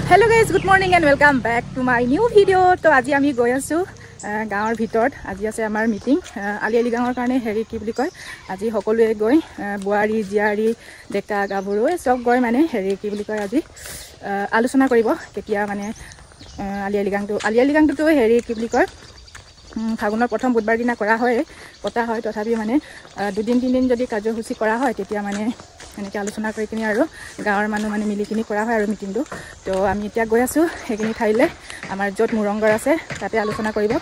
Hello guys, good morning and welcome back to my new video. So আজি আমি গৈ আছো গাঁৱৰ ভিতৰত আজি আছে আমাৰ মিটিং আলিআলি গাঁৱৰ কাৰণে হেৰি কি বুলি কয় আজি সকলোৱে গৈ বুৱাৰী জিয়াৰী ডেকা গাভৰু সব গৈ মানে হেৰি কি বুলি কয় আজি আলোচনা কৰিব কেতিয়া মানে আলিআলি গাংটো হেৰি কি বুলি কয় ফাগুনৰ প্ৰথম বুধবাৰ দিনা কৰা হয় পতা হয় তথাপি মানে দুদিন তিনদিন যদি কাৰ্যসূচী কৰা হয় তেতিয়া মানে এনেকৈ আলোচনা কৰি কিনি আৰু গাঁৱৰ মানুহ মানে মিলি কিনি কৰা হয় আৰু মিটিংটো তো আমি এতিয়া গৈ আছোঁ সেইখিনি ঠাইলৈ আমাৰ য'ত মুৰংঘৰ আছে তাতে আলোচনা কৰিব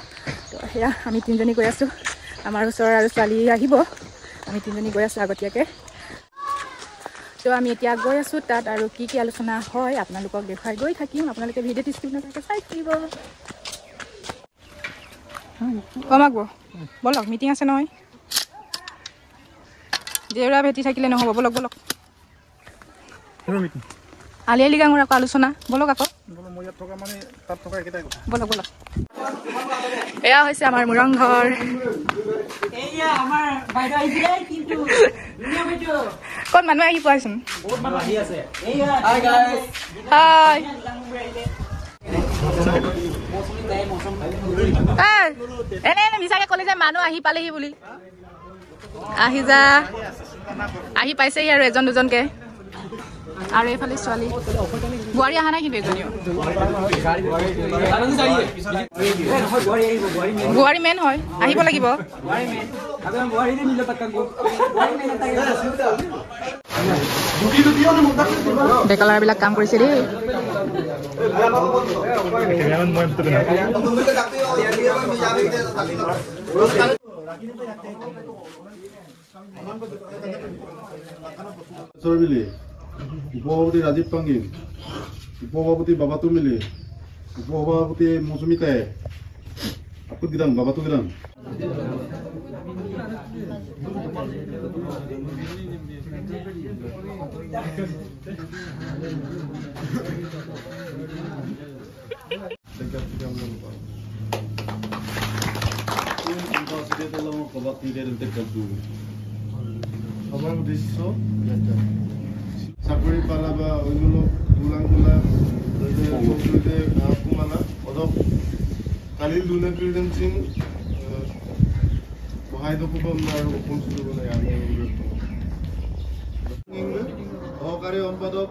তো সেয়া আমি তিনিজনী গৈ আছোঁ আমাৰ ওচৰৰ আৰু ছোৱালী আহিব আমি তিনিজনী গৈ আছোঁ আগতীয়াকৈ তো আমি এতিয়া গৈ আছোঁ তাত আৰু কি কি আলোচনা হয় আপোনালোকক দেখুৱাই গৈ থাকিম আপোনালোকে ভিডিঅ'টো স্ক্ৰীনতে চাই থাকিব কমাক বলক মিটিং আছে নহয় জেউৰা ভেটি থাকিলে নহ'ব বলক বলক আলিআলি গাঁৱৰ আকৌ আলোচনা বলক আকৌ বলক বলক এয়া হৈছে আমাৰ মুৰংঘৰ ক'ত মানুহ আহি পোৱাচোন এনে মিছাকে ক'লে যে মানুহ আহি পালেহি বুলি আহি যা আহি পাইছেহি আৰু এজন দুজনকে আৰু এইফালে ছোৱালী বোৱাৰী অহা নাই কিন্তু এজনীও বোৱাৰী মেইন হয় আহিব লাগিব ডেকালাৰবিলাক কাম কৰিছে দেই উপসভাপতি ৰাজীৱ পাংগি উপসভাপতি বাবাতু মিলি উপসভাপতি মৌচুমিতাই আপত গিৰাং বাবাতু গিৰাং সবার উদ্দেশ্য চাকরি পালা বা অন্য তুলাং তোলা কুমালা অদক কালিল দুলে প্রেজেন্সিং সহায় দকুবম আৰু উপস্থিত বনাই আমি সহকারী সম্পাদক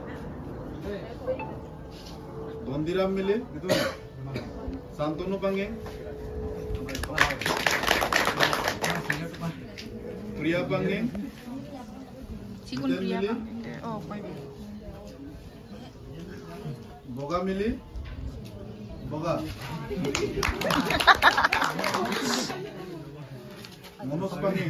ধন্দিরাম মিলে শান্তনু পাঙ্গে প্রিয়া পাঙ্গে বগা মিলি বগা মনোজ পাঙ্গি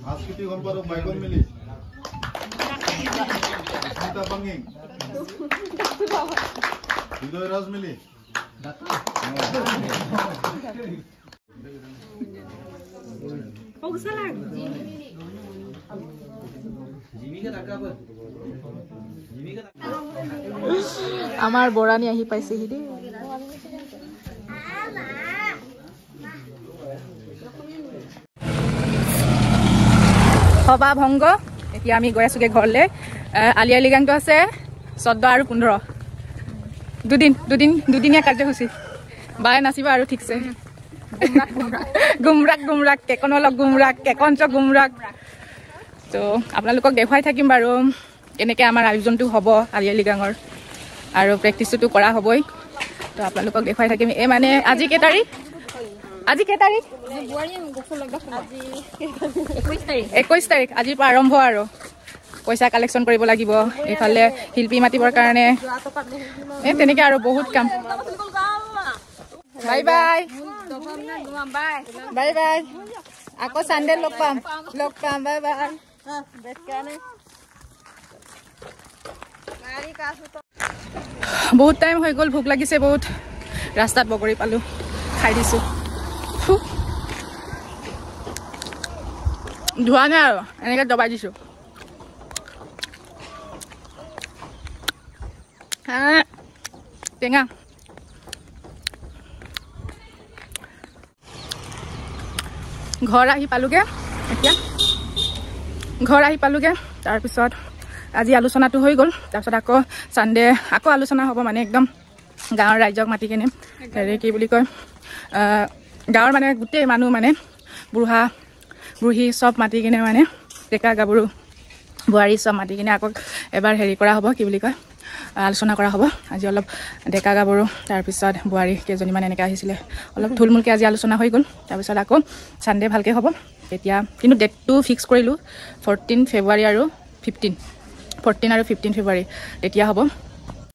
সাংস্কৃতিক সম্পাদক মাইকল মিলি স্মিতা পাঙ্গি হৃদয় রাজ মিলি আমাৰ বৰাণী আহি পাইছেহি দেই সভা ভংগ এতিয়া আমি গৈ আছোগে ঘৰলৈ আলিআলি গাংটো আছে 14 আৰু 15 দুদিনীয়া কাৰ্যসূচী বাই নাচিবা আৰু ঠিকছে গুমৰাক কেকনলক গুমৰাক কেকঞ্চ গুমৰাক তো আপোনালোকক দেখুৱাই থাকিম বাৰু এনেকৈ আমাৰ আয়োজনটো হ'ব আলিআলি গাঙৰ আৰু প্ৰেক্টিছটো কৰা হ'বই তো আপোনালোকক দেখুৱাই থাকিম এই মানে আজি কেই তাৰিখ 21 তাৰিখ আজিৰ পৰা আৰম্ভ আৰু পইচা কালেকশ্যন কৰিব লাগিব এইফালে শিল্পী মাতিবৰ কাৰণে এই তেনেকৈ আৰু বহুত কাম বাই বাই বাই বাই আকৌ চানডে লগ পাম বাই বাই বহুত টাইম হৈ গ'ল ভোক লাগিছে বহুত ৰাস্তাত বগৰী পালোঁ খাই দিছোঁ ধোৱা নাই আৰু এনেকৈ দবাই দিছোঁ টেঙা ঘৰ আহি পালোগে এতিয়া ঘৰ আহি পালোগে তাৰপিছত আজি আলোচনাটো হৈ গ'ল তাৰপিছত আকৌ সানডে আকৌ আলোচনা হ'ব মানে একদম গাঁৱৰ ৰাইজক মাতি কিনে হেৰি কি বুলি কয় গাঁৱৰ মানে গোটেই মানুহ মানে বুঢ়া বুঢ়ী সব মাতি কিনে মানে ডেকা গাভৰু বোৱাৰী সব মাতি কিনে আকৌ এবাৰ হেৰি কৰা হ'ব কি বুলি কয় আলোচনা কৰা হ'ব আজি অলপ ডেকা গাভৰু তাৰপিছত বোৱাৰী কেইজনীমান এনেকৈ আহিছিলে অলপ থুলমূলকৈ আজি আলোচনা হৈ গ'ল তাৰপিছত আকৌ সানডে ভালকৈ হ'ব এতিয়া কিন্তু ডেটটো ফিক্স কৰিলোঁ 14 ফেব্ৰুৱাৰী আৰু 15 14 আৰু 15 ফেব্ৰুৱাৰী তেতিয়া হ'ব